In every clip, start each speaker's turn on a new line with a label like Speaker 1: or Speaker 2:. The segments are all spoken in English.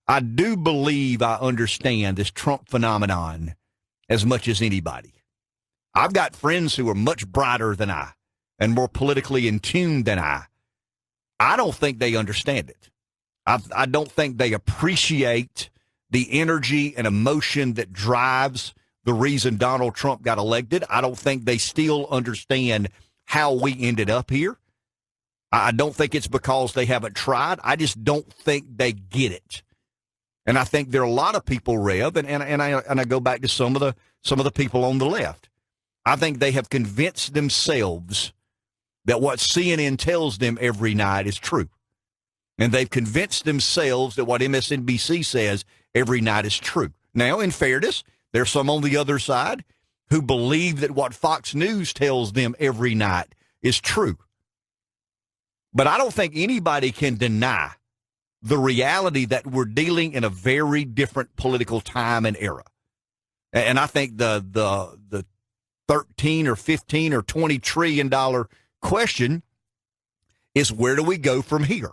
Speaker 1: I do believe I understand this Trump phenomenon as much as anybody. I've got friends who are much brighter than I and more politically in tune than I. I don't think they understand it. I don't think they appreciate the energy and emotion that drives the reason Donald Trump got elected. I don't think they still understand how we ended up here. I don't think it's because they haven't tried. I just don't think they get it. And I think there are a lot of people, Rev, and I go back to some of the people on the left. I think they have convinced themselves that what CNN tells them every night is true. And they've convinced themselves that what MSNBC says every night is true. Now, in fairness, there's some on the other side who believe that what Fox News tells them every night is true. But I don't think anybody can deny the reality that we're dealing in a very different political time and era. And I think the 13 or 15 or $20 trillion question is, where do we go from here?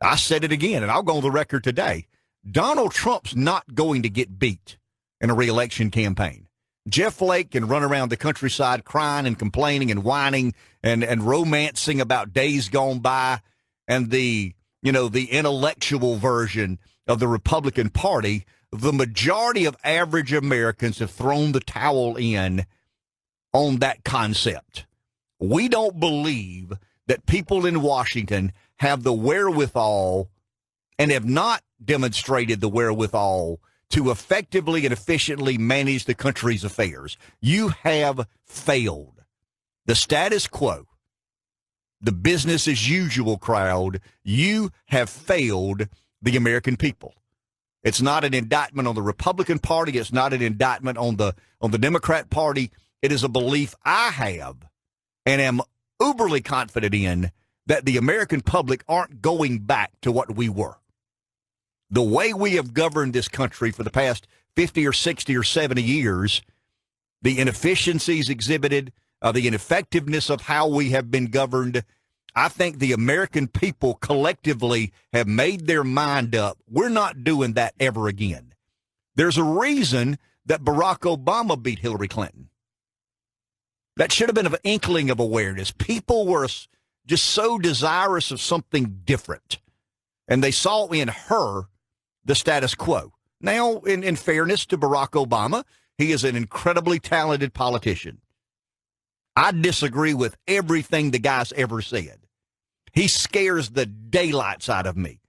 Speaker 1: I said it again, and I'll go on the record today. Donald Trump's not going to get beat in a reelection campaign. Jeff Flake can run around the countryside crying and complaining and whining and romancing about days gone by and the intellectual version of the Republican Party. The majority of average Americans have thrown the towel in on that concept. We don't believe that people in Washington have the wherewithal and have not demonstrated the wherewithal to effectively and efficiently manage the country's affairs. You have failed. The status quo, the business as usual crowd, you have failed the American people. It's not an indictment on the Republican Party. It's not an indictment on the Democrat Party. It is a belief I have and am uberly confident in that the American public aren't going back to what we were. The way we have governed this country for the past 50 or 60 or 70 years, the inefficiencies exhibited, the ineffectiveness of how we have been governed, I think the American people collectively have made their mind up. We're not doing that ever again. There's a reason that Barack Obama beat Hillary Clinton. That should have been an inkling of awareness. People were just so desirous of something different, and they saw in her the status quo. Now, in fairness to Barack Obama, he is an incredibly talented politician. I disagree with everything the guy's ever said. He scares the daylights out of me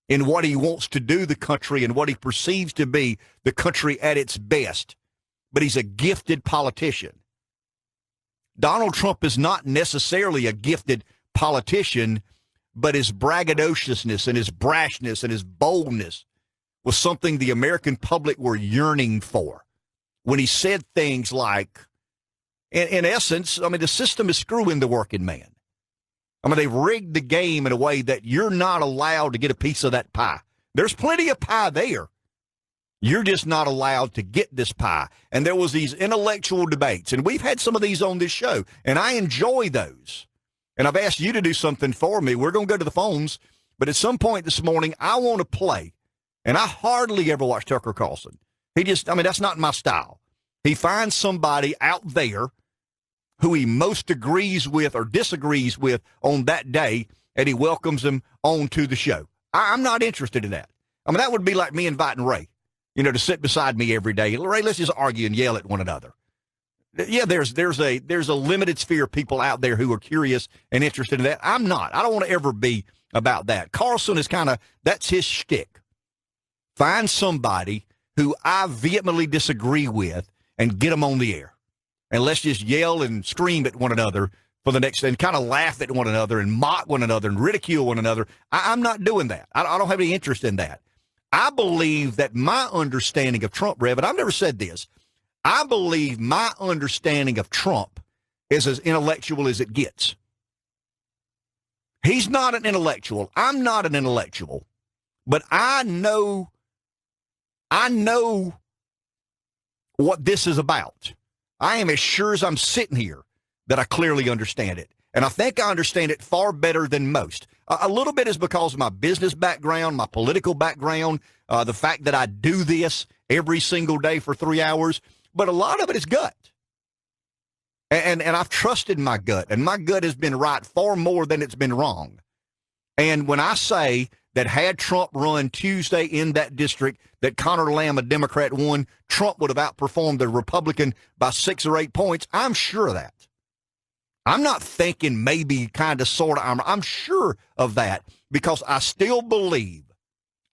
Speaker 1: in what he wants to do the country and what he perceives to be the country at its best. But he's a gifted politician. Donald Trump is not necessarily a gifted politician, but his braggadociousness and his brashness and his boldness was something the American public were yearning for. When he said things like, in essence, I mean, the system is screwing the working man. I mean, they've rigged the game in a way that you're not allowed to get a piece of that pie. There's plenty of pie there. You're just not allowed to get this pie. And there was these intellectual debates, and we've had some of these on this show, and I enjoy those. And I've asked you to do something for me. We're going to go to the phones, but at some point this morning, I want to play. And I hardly ever watch Tucker Carlson. That's not my style. He finds somebody out there who he most agrees with or disagrees with on that day, and he welcomes them onto the show. I'm not interested in that. I mean, that would be like me inviting Ray, to sit beside me every day. Ray, let's just argue and yell at one another. Yeah, there's a limited sphere of people out there who are curious and interested in that. I'm not. I don't want to ever be about that. Carlson is that's his shtick. Find somebody who I vehemently disagree with and get them on the air. And let's just yell and scream at one another for the next, and kind of laugh at one another and mock one another and ridicule one another. I'm not doing that. I don't have any interest in that. I believe that my understanding of Trump, Rev, and I've never said this, I believe my understanding of Trump is as intellectual as it gets. He's not an intellectual. I'm not an intellectual. But I know what this is about. I am as sure as I'm sitting here that I clearly understand it. And I think I understand it far better than most. A little bit is because of my business background, my political background, the fact that I do this every single day for 3 hours. But a lot of it is gut. And I've trusted my gut, and my gut has been right far more than it's been wrong. And when I say that had Trump run Tuesday in that district, that Connor Lamb, a Democrat, won, Trump would have outperformed the Republican by 6 or 8 points, I'm sure of that. I'm not thinking maybe kind of sort of, I'm sure of that because I still believe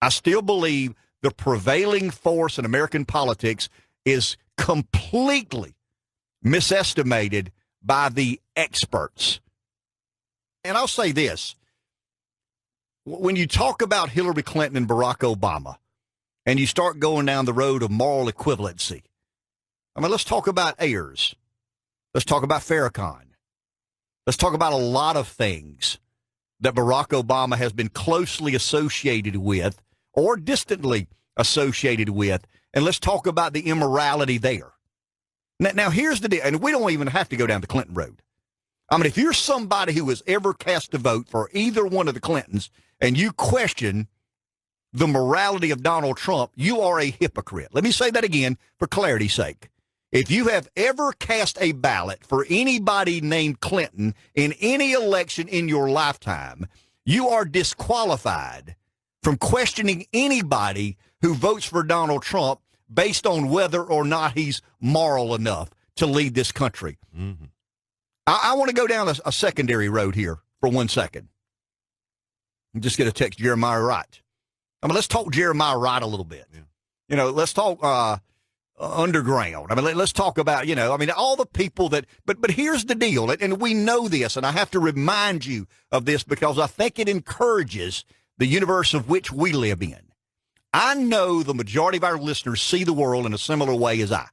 Speaker 1: the prevailing force in American politics is completely misestimated by the experts. And I'll say this. When you talk about Hillary Clinton and Barack Obama, and you start going down the road of moral equivalency, I mean, let's talk about Ayers. Let's talk about Farrakhan. Let's talk about a lot of things that Barack Obama has been closely associated with or distantly associated with, and let's talk about the immorality there. Now here's the deal, and we don't even have to go down the Clinton road. I mean, if you're somebody who has ever cast a vote for either one of the Clintons and you question the morality of Donald Trump, you are a hypocrite. Let me say that again for clarity's sake. If you have ever cast a ballot for anybody named Clinton in any election in your lifetime, you are disqualified from questioning anybody who votes for Donald Trump based on whether or not he's moral enough to lead this country. Mm-hmm. I want to go down a secondary road here for 1 second. I'm just going to text Jeremiah Wright. I mean, let's talk Jeremiah Wright a little bit. Yeah. You know, let's talk underground. I mean, let's talk about, you know, I mean, all the people that, but here's the deal, and we know this, and I have to remind you of this because I think it encourages the universe of which we live in. I know the majority of our listeners see the world in a similar way as I.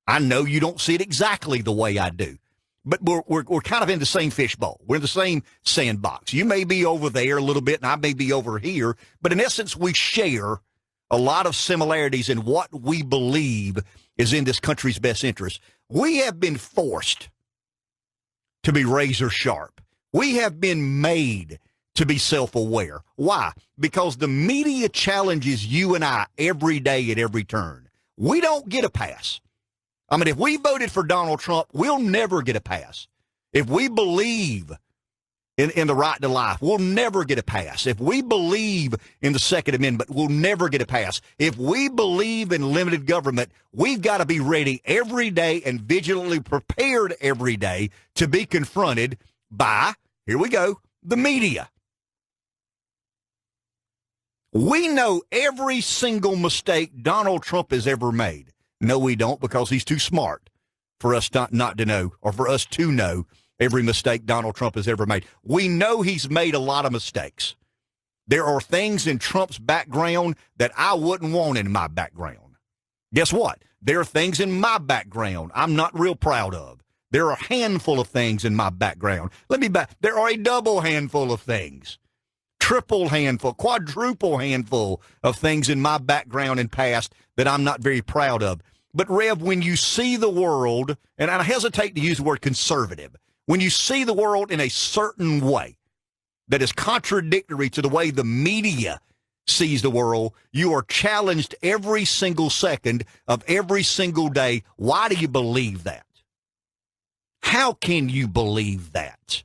Speaker 1: I know you don't see it exactly the way I do, but we're kind of in the same fishbowl. We're in the same sandbox. You may be over there a little bit, and I may be over here, but in essence, we share a lot of similarities in what we believe is in this country's best interest. We have been forced to be razor sharp. We have been made to be self-aware. Why? Because the media challenges you and I every day at every turn. We don't get a pass. I mean, if we voted for Donald Trump, we'll never get a pass. If we believe in the right to life, we'll never get a pass. If we believe in the Second Amendment, we'll never get a pass. If we believe in limited government, we've got to be ready every day and vigilantly prepared every day to be confronted by, here we go, the media. We know every single mistake Donald Trump has ever made. No, we don't, because he's too smart for us not to know, or for us to know every mistake Donald Trump has ever made. We know he's made a lot of mistakes. There are things in Trump's background that I wouldn't want in my background. Guess what? There are things in my background I'm not real proud of. There are a handful of things in my background. There are a double handful of things. Triple handful, quadruple handful of things in my background and past that I'm not very proud of. But, Rev, when you see the world, and I hesitate to use the word conservative, when you see the world in a certain way that is contradictory to the way the media sees the world, you are challenged every single second of every single day. Why do you believe that? How can you believe that?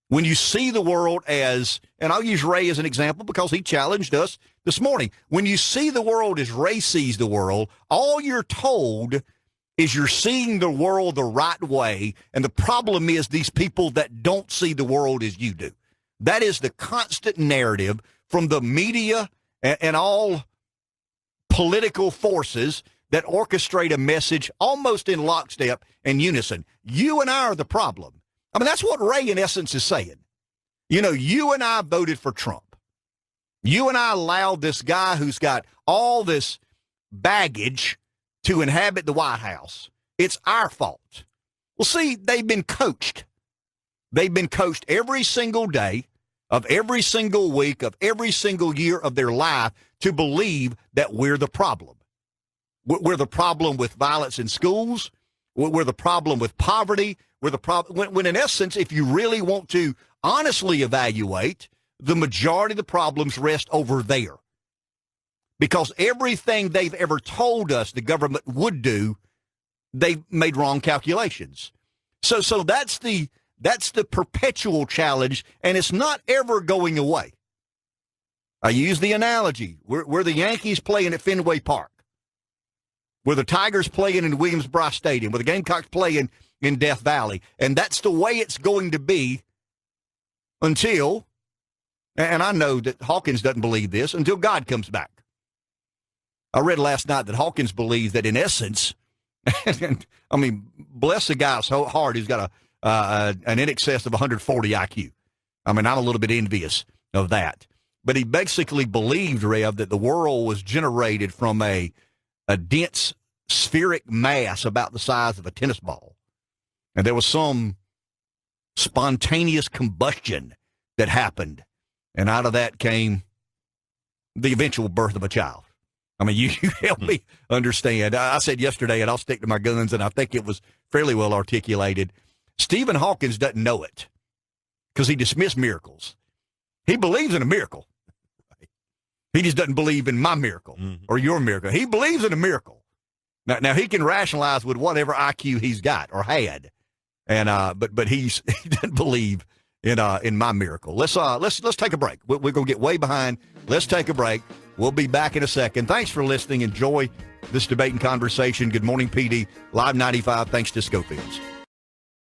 Speaker 1: When you see the world as, and I'll use Ray as an example because he challenged us this morning. When you see the world as Ray sees the world, all you're told is you're seeing the world the right way, and the problem is these people that don't see the world as you do. That is the constant narrative from the media and all political forces that orchestrate a message almost in lockstep and unison. You and I are the problem. I mean, that's what Ray, in essence, is saying. You know, you and I voted for Trump. You and I allowed this guy who's got all this baggage to inhabit the White House. It's our fault. Well, see, they've been coached. They've been coached every single day of every single week of every single year of their life to believe that we're the problem. We're the problem with violence in schools. We're the problem with poverty. where the problem, when in essence, if you really want to honestly evaluate, the majority of the problems rest over there. Because everything they've ever told us the government would do, they made wrong calculations. So that's the perpetual challenge, and it's not ever going away. I use the analogy. We're the Yankees playing at Fenway Park. We're the Tigers playing in Williams-Brice Stadium. We're the Gamecocks playing in Death Valley. And that's the way it's going to be until, and I know that Hawkins doesn't believe this, until God comes back. I read last night that Hawkins believes that in essence, and, I mean, bless the guy's heart who's got an in excess of 140 IQ. I mean, I'm a little bit envious of that. But he basically believed, Rev, that the world was generated from a dense spheric mass about the size of a tennis ball. And there was some spontaneous combustion that happened. And out of that came the eventual birth of a child. I mean, you help me understand. I said yesterday, and I'll stick to my guns, and I think it was fairly well articulated. Stephen Hawkins doesn't know it because he dismissed miracles. He believes in a miracle. He just doesn't believe in my miracle or your miracle. He believes in a miracle. Now he can rationalize with whatever IQ he's got or had, and but he doesn't believe in my miracle. Let's take a break. We're gonna get way behind. Let's take a break. We'll be back in a second. Thanks for listening. Enjoy this debate and conversation. Good morning, PD. Live 95. Thanks to Schofield's.